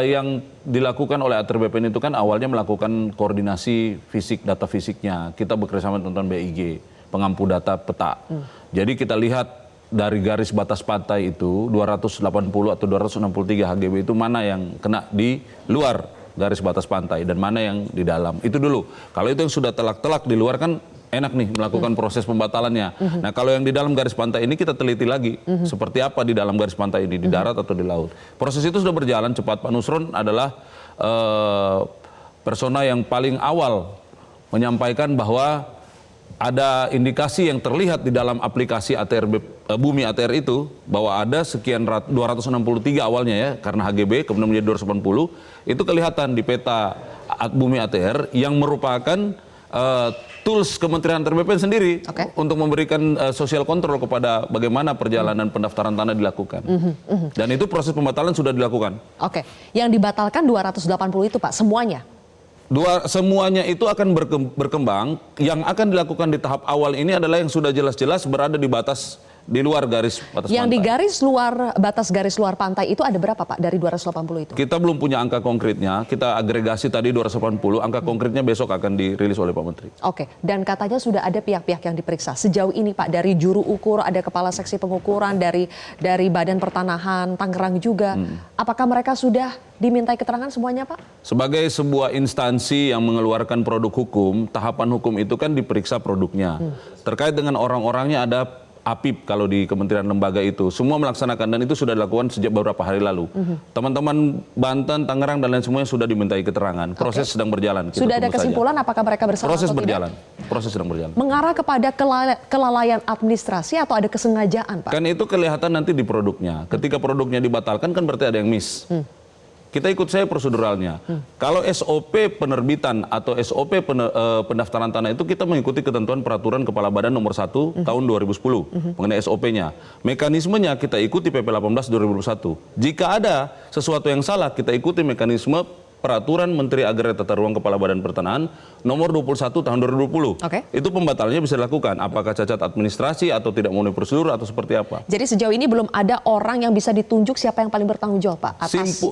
yang dilakukan oleh ATR BPN itu kan awalnya melakukan koordinasi fisik, data fisiknya. Kita bekerjasama dengan BIG, pengampu data peta. Jadi kita lihat dari garis batas pantai itu 280 atau 263 HGB itu mana yang kena di luar garis batas pantai dan mana yang di dalam. Itu dulu. Kalau itu yang sudah telak-telak di luar kan enak nih melakukan proses pembatalannya. Nah, kalau yang di dalam garis pantai ini kita teliti lagi seperti apa di dalam garis pantai ini, di darat atau di laut. Proses itu sudah berjalan cepat. Pak Nusron adalah persona yang paling awal menyampaikan bahwa ada indikasi yang terlihat di dalam aplikasi ATR Bumi ATR itu bahwa ada sekian 263 awalnya ya karena HGB kemudian menjadi 280 itu kelihatan di peta Bumi ATR yang merupakan tools Kementerian ATR BPN sendiri untuk memberikan sosial kontrol kepada bagaimana perjalanan pendaftaran tanah dilakukan. Dan itu proses pembatalan sudah dilakukan. Oke, yang dibatalkan 280 itu Pak, semuanya? Semuanya itu akan berkembang. Yang akan dilakukan di tahap awal ini adalah yang sudah jelas-jelas berada di batas di luar garis batas pantai. Yang di garis luar, batas garis luar pantai itu ada berapa Pak dari 280 itu? Kita belum punya angka konkretnya, kita agregasi tadi 280, angka konkretnya besok akan dirilis oleh Pak Menteri. Oke, dan katanya sudah ada pihak-pihak yang diperiksa. Sejauh ini Pak, dari juru ukur, ada kepala seksi pengukuran, dari Badan Pertanahan, Tangerang juga. Apakah mereka sudah dimintai keterangan semuanya Pak? Sebagai sebuah instansi yang mengeluarkan produk hukum, tahapan hukum itu kan diperiksa produknya. Terkait dengan orang-orangnya ada APIP kalau di kementerian lembaga itu semua melaksanakan dan itu sudah dilakukan sejak beberapa hari lalu. Teman-teman Banten, Tangerang dan lain semuanya sudah dimintai keterangan. Proses sedang berjalan. Sudah ada kesimpulan apakah mereka bersalah atau tidak? Proses sedang berjalan. Mengarah kepada kelalaian administrasi atau ada kesengajaan Pak? Kan itu kelihatan nanti di produknya. Ketika produknya dibatalkan kan berarti ada yang miss. kita ikut saya proseduralnya. Kalau SOP penerbitan atau SOP pendaftaran tanah itu kita mengikuti ketentuan peraturan Kepala Badan nomor 1 tahun 2010 mengenai SOP-nya. Mekanismenya kita ikuti PP 18 2021. Jika ada sesuatu yang salah, kita ikuti mekanisme Peraturan Menteri Agraria Tata Ruang Kepala Badan Pertanahan nomor 21 tahun 2020. Itu pembatalnya bisa dilakukan. Apakah cacat administrasi atau tidak memenuhi prosedur atau seperti apa? Jadi sejauh ini belum ada orang yang bisa ditunjuk siapa yang paling bertanggung jawab, Pak, atas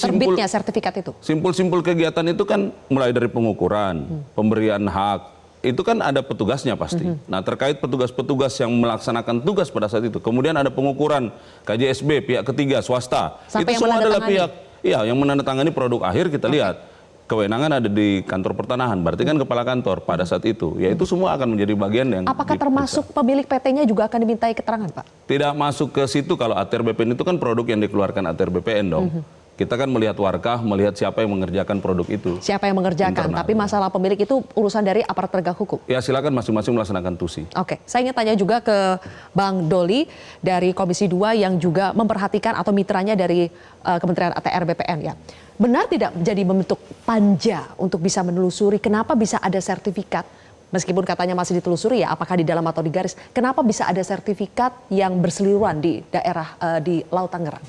terbitnya sertifikat itu. Simpul-simpul kegiatan itu kan mulai dari pengukuran, pemberian hak, itu kan ada petugasnya pasti. Nah, terkait petugas-petugas yang melaksanakan tugas pada saat itu, kemudian ada pengukuran KJSB, pihak ketiga, swasta. Sampai itu yang semua adalah menandatangani. yang menandatangani produk akhir kita lihat. Kewenangan ada di kantor pertanahan, berarti kan kepala kantor pada saat itu. Ya itu semua akan menjadi bagian yang Apakah termasuk pemilik PT-nya juga akan dimintai keterangan, Pak? tidak masuk ke situ. Kalau ATR BPN itu kan produk yang dikeluarkan ATR BPN dong. Kita kan melihat warkah, melihat siapa yang mengerjakan produk itu. Siapa yang mengerjakan, Internal. tapi masalah pemilik itu urusan dari aparat penegak hukum. Ya silakan masing-masing melaksanakan tusi. Oke, saya ingin tanya juga ke Bang Doli dari Komisi 2 yang juga memperhatikan atau mitranya dari Kementerian ATR BPN ya. Benar tidak menjadi membentuk panja untuk bisa menelusuri kenapa bisa ada sertifikat, meskipun katanya masih ditelusuri ya, apakah di dalam atau di garis, kenapa bisa ada sertifikat yang berseliweran di daerah di Laut Tangerang?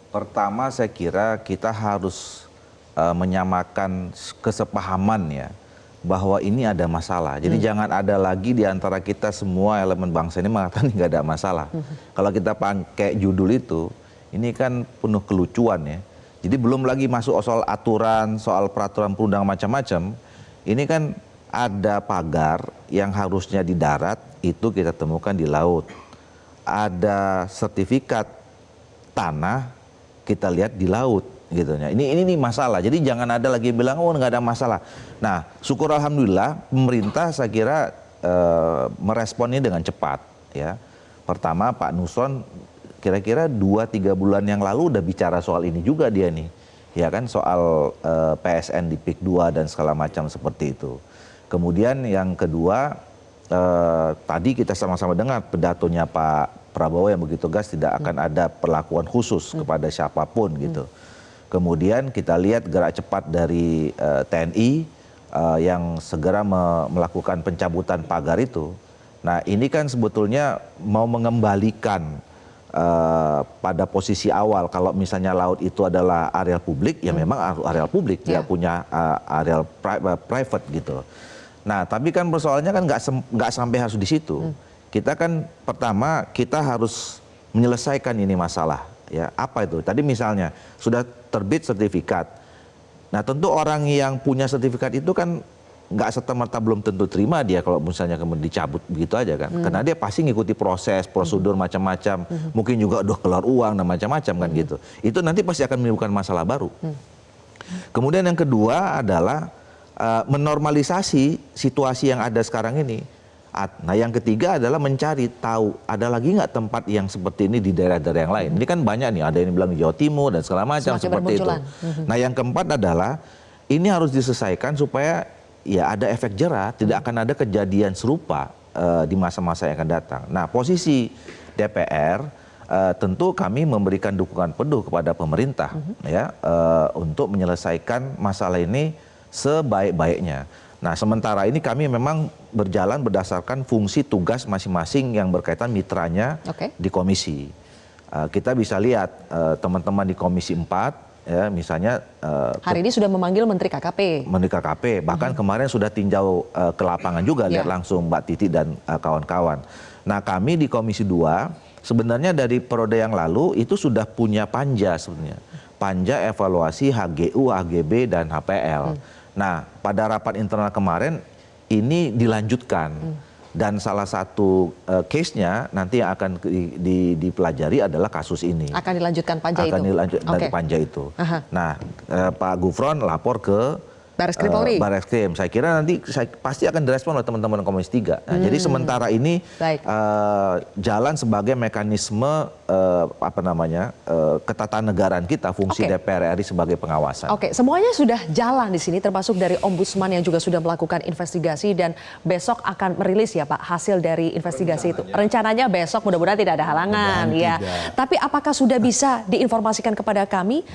Pertama saya kira kita harus menyamakan kesepahaman ya bahwa ini ada masalah. Jadi jangan ada lagi di antara kita semua elemen bangsa ini mengatakan nggak ada masalah. Kalau kita pakai judul itu, ini kan penuh kelucuan ya. Jadi belum lagi masuk soal aturan, soal peraturan perundang macam-macam. Ini kan ada pagar yang harusnya di darat, itu kita temukan di laut. Ada sertifikat tanah, kita lihat di laut gitu ya. Ini masalah. Jadi jangan ada lagi yang bilang oh nggak ada masalah. Nah, syukur alhamdulillah pemerintah saya kira meresponnya dengan cepat ya. Pertama Pak Nusron kira-kira 2-3 bulan yang lalu udah bicara soal ini juga dia nih. Ya kan soal PSN di PIK 2 dan segala macam seperti itu. Kemudian yang kedua tadi kita sama-sama dengar pidatonya Pak Prabowo yang begitu tegas tidak akan ada perlakuan khusus kepada siapapun gitu. Kemudian kita lihat gerak cepat dari TNI yang segera melakukan pencabutan pagar itu. Nah ini kan sebetulnya mau mengembalikan pada posisi awal kalau misalnya laut itu adalah areal publik ya memang areal publik tidak punya areal private gitu. Nah tapi kan persoalannya kan nggak sampai harus di situ. Kita kan pertama kita harus menyelesaikan ini masalah ya apa itu tadi misalnya sudah terbit sertifikat. Nah tentu orang yang punya sertifikat itu kan nggak serta-merta belum tentu terima dia kalau misalnya kemudian dicabut begitu aja kan karena dia pasti ngikuti proses prosedur macam-macam mungkin juga udah keluar uang dan macam-macam kan gitu itu nanti pasti akan menimbulkan masalah baru. Kemudian yang kedua adalah menormalisasi situasi yang ada sekarang ini. Nah yang ketiga adalah mencari tahu ada lagi nggak tempat yang seperti ini di daerah-daerah yang lain. Ini kan banyak nih ada yang bilang di Jawa Timur dan segala macam seperti itu. Nah yang keempat adalah ini harus diselesaikan supaya ya ada efek jera, tidak akan ada kejadian serupa di masa-masa yang akan datang. Nah posisi DPR tentu kami memberikan dukungan penuh kepada pemerintah ya untuk menyelesaikan masalah ini sebaik-baiknya. Nah sementara ini kami memang berjalan berdasarkan fungsi tugas masing-masing yang berkaitan mitranya di komisi. Kita bisa lihat teman-teman di Komisi 4 ya misalnya hari ini sudah memanggil Menteri KKP. Menteri KKP bahkan kemarin sudah tinjau ke lapangan juga lihat langsung Mbak Titi dan kawan-kawan. Nah kami di Komisi 2 sebenarnya dari periode yang lalu itu sudah punya panja sebenarnya. Panja evaluasi HGU, HGB dan HPL. Nah pada rapat internal kemarin ini dilanjutkan. Dan salah satu case-nya nanti yang akan dipelajari adalah kasus ini. Akan dilanjutkan panja itu? Akan dilanjutkan dari panja itu. Nah Pak Gufron lapor ke Bareskrim Polri. Bareskrim. Saya kira nanti pasti akan direspon oleh teman-teman Komisi 3. Nah, jadi sementara ini jalan sebagai mekanisme ketatanegaraan kita fungsi DPR RI sebagai pengawasan. Oke, semuanya sudah jalan di sini termasuk dari Ombudsman yang juga sudah melakukan investigasi dan besok akan merilis ya Pak hasil dari investigasi itu. Rencananya besok mudah-mudahan tidak ada halangan ya. Tapi apakah sudah bisa diinformasikan kepada kami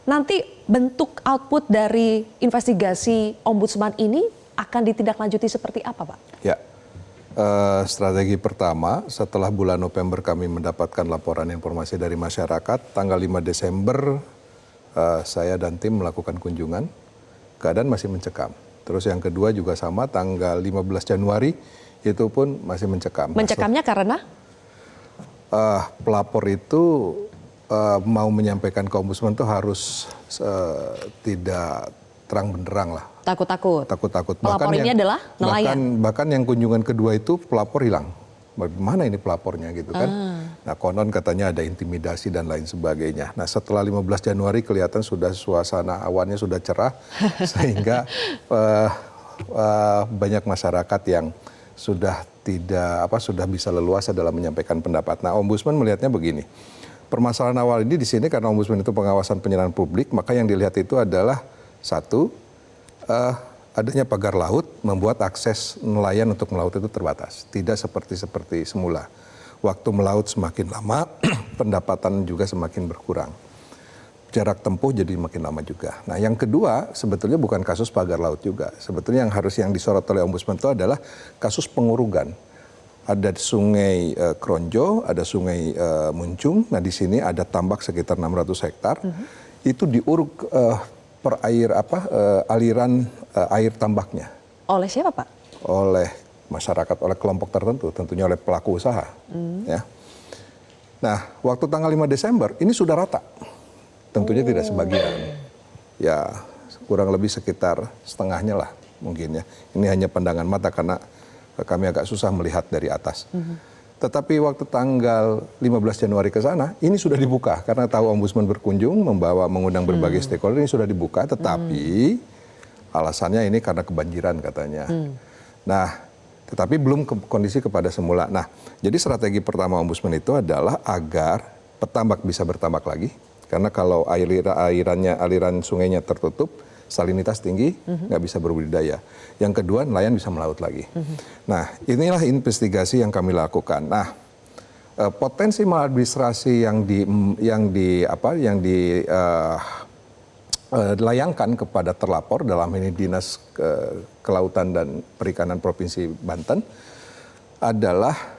nanti bentuk output dari investigasi Ombudsman ini akan ditindaklanjuti seperti apa, Pak? Ya, strategi pertama setelah bulan November kami mendapatkan laporan informasi dari masyarakat, tanggal 5 Desember saya dan tim melakukan kunjungan, keadaan masih mencekam. Terus yang kedua juga sama, tanggal 15 Januari itu pun masih mencekam. Mencekamnya karena? Pelapor itu mau menyampaikan ke Ombudsman itu harus tidak terang benderang lah. Takut-takut. Takut-takut. Pelapor ini adalah nelayan. Bahkan yang kunjungan kedua itu pelapor hilang. Bagaimana ini pelapornya gitu kan? Nah konon katanya ada intimidasi dan lain sebagainya. Nah setelah 15 Januari kelihatan sudah suasana awannya sudah cerah sehingga banyak masyarakat yang sudah sudah bisa leluasa dalam menyampaikan pendapat. Nah Ombudsman melihatnya begini. Permasalahan awal ini di sini karena Ombudsman itu pengawasan penyerahan publik, maka yang dilihat itu adalah satu, adanya pagar laut membuat akses nelayan untuk melaut itu terbatas. Tidak seperti semula. Waktu melaut semakin lama, pendapatan juga semakin berkurang. Jarak tempuh jadi makin lama juga. Nah yang kedua sebetulnya bukan kasus pagar laut juga. Sebetulnya yang disorot oleh Ombudsman itu adalah kasus pengurugan. Ada sungai Kronjo, ada sungai Muncung. Nah di sini ada tambak sekitar 600 hektar. Itu diuruk aliran air tambaknya. Oleh siapa, Pak? Oleh masyarakat, oleh kelompok tertentu, tentunya oleh pelaku usaha. Ya. Nah, waktu tanggal 5 Desember ini sudah rata. Tentunya tidak sebagian. Ya, kurang lebih sekitar setengahnya lah mungkin ya. Ini hanya pandangan mata karena kami agak susah melihat dari atas. Tetapi waktu tanggal 15 Januari ke sana, ini sudah dibuka. Karena tahu Ombudsman berkunjung, mengundang berbagai stakeholder, ini sudah dibuka. Tetapi alasannya ini karena kebanjiran katanya. Nah, tetapi belum kondisi kepada semula. Nah, jadi strategi pertama Ombudsman itu adalah agar petambak bisa bertambak lagi. Karena kalau aliran sungainya tertutup, salinitas tinggi, nggak bisa berbudidaya. Yang kedua, nelayan bisa melaut lagi. Nah, inilah investigasi yang kami lakukan. Nah, potensi maladministrasi yang dilayangkan kepada terlapor dalam ini Dinas Kelautan dan Perikanan Provinsi Banten adalah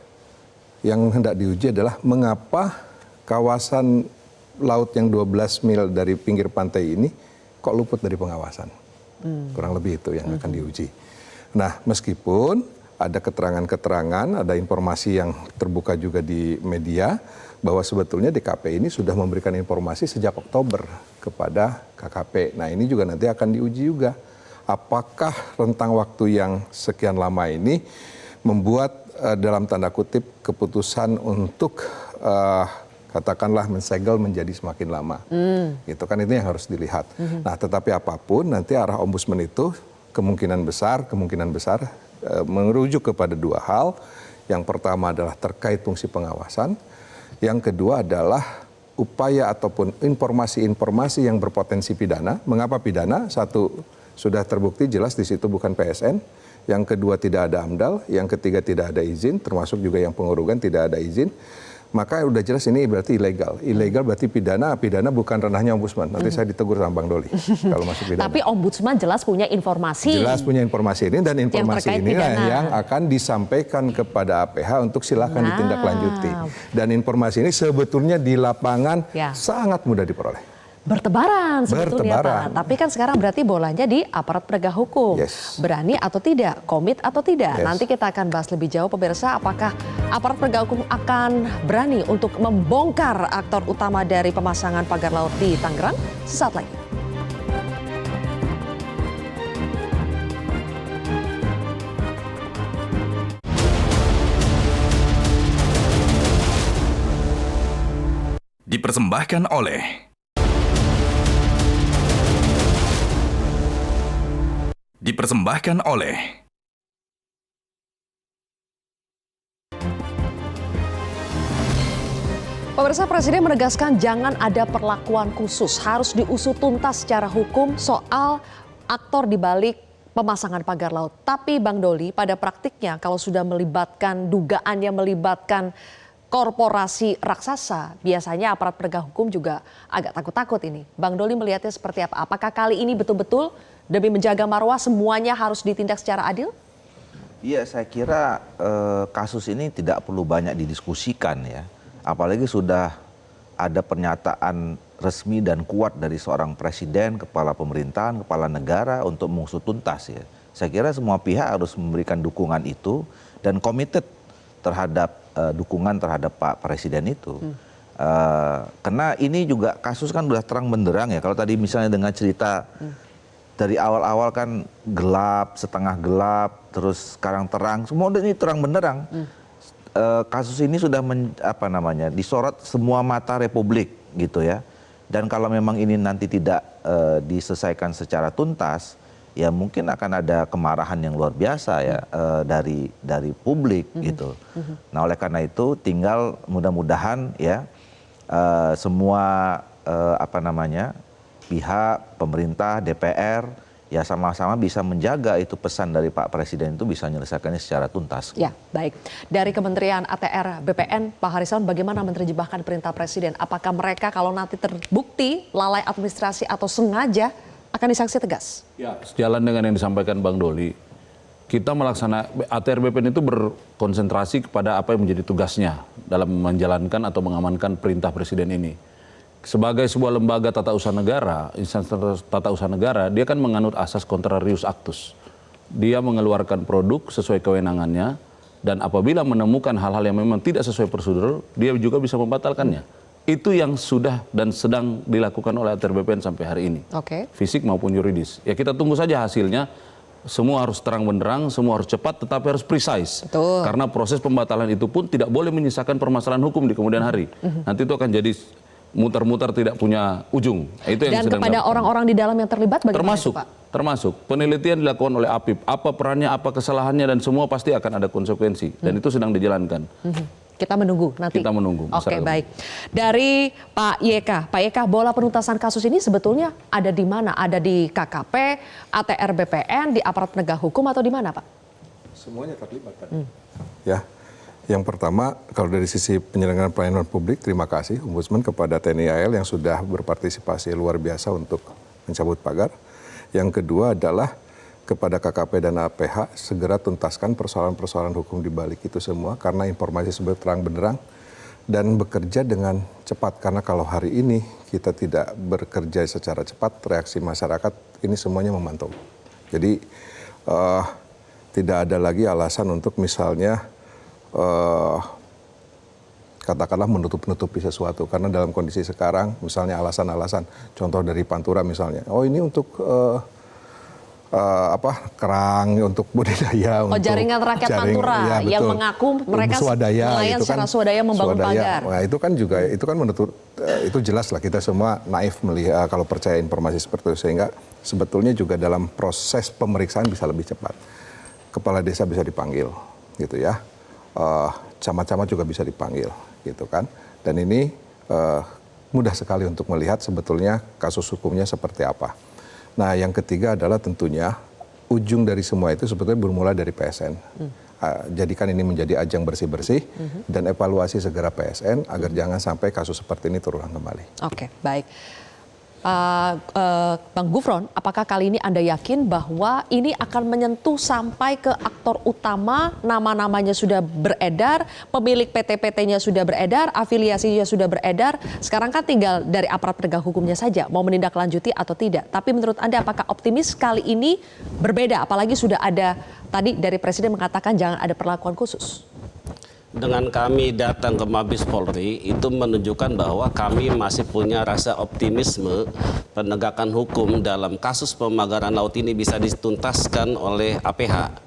yang hendak diuji adalah mengapa kawasan laut yang 12 mil dari pinggir pantai ini kok luput dari pengawasan. Kurang lebih itu yang akan diuji. Nah, meskipun ada keterangan-keterangan, ada informasi yang terbuka juga di media bahwa sebetulnya DKP ini sudah memberikan informasi sejak Oktober kepada KKP. Nah, ini juga nanti akan diuji juga. Apakah rentang waktu yang sekian lama ini membuat dalam tanda kutip keputusan untuk katakanlah mensegel menjadi semakin lama. Gitu kan, itu yang harus dilihat. Nah, tetapi apapun nanti arah Ombudsman itu kemungkinan besar merujuk kepada dua hal. Yang pertama adalah terkait fungsi pengawasan. Yang kedua adalah upaya ataupun informasi-informasi yang berpotensi pidana. Mengapa pidana? Satu, sudah terbukti jelas di situ bukan PSN. Yang kedua, tidak ada AMDAL. Yang ketiga, tidak ada izin, termasuk juga yang pengurugan tidak ada izin. Maka udah jelas ini berarti ilegal. Ilegal berarti pidana bukan ranahnya Ombudsman. Nanti saya ditegur sama Bang Doli kalau masuk pidana. Tapi Ombudsman jelas punya informasi. Jelas punya informasi ini, dan informasi ini yang akan disampaikan kepada APH untuk silakan ditindaklanjuti. Dan informasi ini sebetulnya di lapangan sangat mudah diperoleh. Bertebaran sebetulnya, Pak. Tapi kan sekarang berarti bolanya di aparat penegak hukum. Berani atau tidak, komit atau tidak. Nanti kita akan bahas lebih jauh pemirsa, apakah aparat penegak hukum akan berani untuk membongkar aktor utama dari pemasangan pagar laut di Tangerang? Sesaat lagi. Dipersembahkan oleh Pemirsa, Presiden menegaskan jangan ada perlakuan khusus, harus diusut tuntas secara hukum soal aktor di balik pemasangan pagar laut. Tapi Bang Doli, pada praktiknya kalau sudah melibatkan dugaannya melibatkan korporasi raksasa, biasanya aparat penegak hukum juga agak takut-takut ini. Bang Doli melihatnya seperti apa? Apakah kali ini betul-betul demi menjaga marwah semuanya harus ditindak secara adil? Iya, saya kira kasus ini tidak perlu banyak didiskusikan ya. Apalagi sudah ada pernyataan resmi dan kuat dari seorang presiden, kepala pemerintahan, kepala negara untuk mengusut tuntas ya. Saya kira semua pihak harus memberikan dukungan itu dan komited terhadap dukungan terhadap Pak Presiden itu. Karena ini juga kasus kan udah terang benderang ya. Kalau tadi misalnya dengan cerita dari awal-awal kan gelap, setengah gelap, terus sekarang terang, semua ini terang benderang. Kasus ini sudah disorot semua mata Republik gitu ya. Dan kalau memang ini nanti tidak diselesaikan secara tuntas, ya mungkin akan ada kemarahan yang luar biasa ya dari publik gitu. Nah oleh karena itu tinggal mudah-mudahan ya semua pihak pemerintah, DPR ya sama-sama bisa menjaga itu pesan dari Pak Presiden itu bisa menyelesaikannya secara tuntas. Ya, baik. Dari Kementerian ATR BPN, Pak Harisson, bagaimana menerjemahkan perintah Presiden? Apakah mereka kalau nanti terbukti lalai administrasi atau sengaja akan disanksi tegas? Ya, sejalan dengan yang disampaikan Bang Doli, kita ATR BPN itu berkonsentrasi kepada apa yang menjadi tugasnya dalam menjalankan atau mengamankan perintah Presiden ini. Sebagai sebuah lembaga tata usaha negara, instansi tata usaha negara, dia kan menganut asas contrarius actus. Dia mengeluarkan produk sesuai kewenangannya, dan apabila menemukan hal-hal yang memang tidak sesuai prosedur, dia juga bisa membatalkannya. Itu yang sudah dan sedang dilakukan oleh ATR BPN sampai hari ini. Fisik maupun yuridis. Ya kita tunggu saja hasilnya. Semua harus terang benderang, semua harus cepat, tetapi harus precise. Karena proses pembatalan itu pun tidak boleh menyisakan permasalahan hukum di kemudian hari. Nanti itu akan jadi muter-muter tidak punya ujung. Itu yang dan kepada orang-orang di dalam yang terlibat bagaimana itu, Pak? Termasuk penelitian dilakukan oleh APIP, apa perannya, apa kesalahannya, dan semua pasti akan ada konsekuensi. Dan itu sedang dijalankan. Kita menunggu nanti. Kita menunggu. Oke, baik. Dari Pak YK, bola penuntasan kasus ini sebetulnya ada di mana? Ada di KKP, ATR BPN, di aparat penegak hukum, atau di mana, Pak? Semuanya terlibat, Pak. Ya. Yang pertama, kalau dari sisi penyelenggaraan pelayanan publik, terima kasih Ombudsman kepada TNI AL yang sudah berpartisipasi luar biasa untuk mencabut pagar. Yang kedua adalah kepada KKP dan APH segera tuntaskan persoalan-persoalan hukum di balik itu semua karena informasi sudah terang benderang dan bekerja dengan cepat. Karena kalau hari ini kita tidak bekerja secara cepat, reaksi masyarakat ini semuanya memantau. Jadi tidak ada lagi alasan untuk misalnya katakanlah menutup-nutupi sesuatu karena dalam kondisi sekarang misalnya alasan-alasan contoh dari Pantura misalnya ini untuk kerang untuk budidaya jaringan rakyat Pantura ya, yang mengaku mereka nelayan secara swadaya membangun pagar. Nah, itu kan juga itu kan menutup itu jelas lah kita semua naif melihat kalau percaya informasi seperti itu sehingga sebetulnya juga dalam proses pemeriksaan bisa lebih cepat. Kepala desa bisa dipanggil gitu ya. Camat-camat juga bisa dipanggil gitu kan, dan ini mudah sekali untuk melihat sebetulnya kasus hukumnya seperti apa. Nah yang ketiga adalah tentunya ujung dari semua itu sebetulnya bermula dari PSN. Jadikan ini menjadi ajang bersih-bersih dan evaluasi segera PSN agar jangan sampai kasus seperti ini terulang kembali. Oke, baik. Bang Gufron, apakah kali ini Anda yakin bahwa ini akan menyentuh sampai ke aktor utama, nama-namanya sudah beredar, pemilik PT-PT-nya sudah beredar, afiliasinya sudah beredar, sekarang kan tinggal dari aparat penegak hukumnya saja mau menindaklanjuti atau tidak. Tapi menurut Anda apakah optimis kali ini berbeda, apalagi sudah ada tadi dari Presiden mengatakan jangan ada perlakuan khusus? Dengan kami datang ke Mabes Polri itu menunjukkan bahwa kami masih punya rasa optimisme penegakan hukum dalam kasus pemagaran laut ini bisa dituntaskan oleh APH.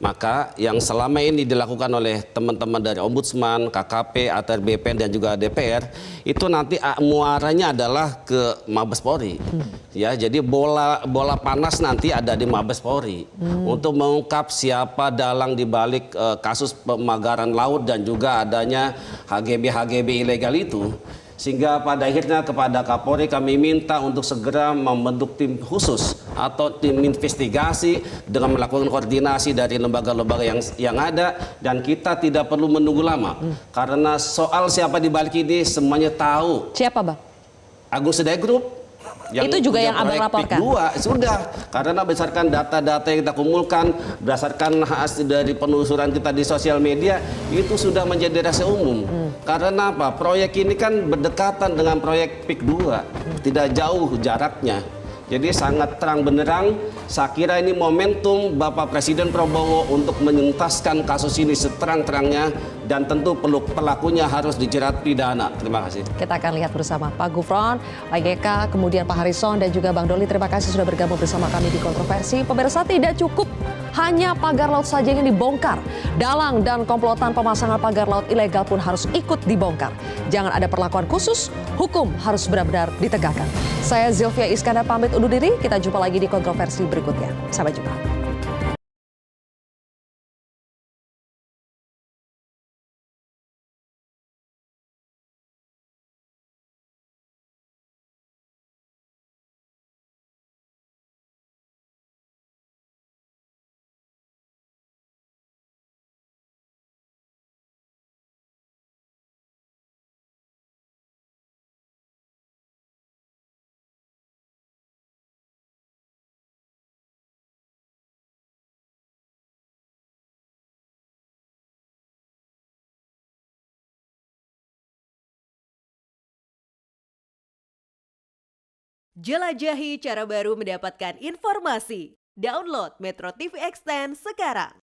Maka yang selama ini dilakukan oleh teman-teman dari Ombudsman, KKP, ATR BPN dan juga DPR itu nanti muaranya adalah ke Mabes Polri. Ya, jadi bola panas nanti ada di Mabes Polri untuk mengungkap siapa dalang di balik kasus pemagaran laut dan juga adanya HGB ilegal itu. Sehingga pada akhirnya kepada Kapolri kami minta untuk segera membentuk tim khusus atau tim investigasi dengan melakukan koordinasi dari lembaga-lembaga yang ada, dan kita tidak perlu menunggu lama karena soal siapa di balik ini semuanya tahu. Siapa, Bang? Agus Sedaya Group. Itu juga yang Abang laporkan? Sudah, karena berdasarkan data-data yang kita kumpulkan, berdasarkan hasil dari penelusuran kita di sosial media, itu sudah menjadi rahasia umum. Karena apa? Proyek ini kan berdekatan dengan proyek PIK 2, tidak jauh jaraknya. Jadi sangat terang benderang, saya kira ini momentum Bapak Presiden Prabowo untuk menuntaskan kasus ini seterang-terangnya, dan tentu pelakunya harus dijerat pidana. Terima kasih. Kita akan lihat bersama Pak Gufron, Pak GK, kemudian Pak Harrison, dan juga Bang Doli. Terima kasih sudah bergabung bersama kami di Kontroversi. Pemirsa, tidak cukup hanya pagar laut saja yang dibongkar. Dalang dan komplotan pemasangan pagar laut ilegal pun harus ikut dibongkar. Jangan ada perlakuan khusus, hukum harus benar-benar ditegakkan. Saya Zilvia Iskandar pamit undur diri, kita jumpa lagi di Kontroversi berikutnya. Sampai jumpa. Jelajahi cara baru mendapatkan informasi. Download Metro TV Extend sekarang.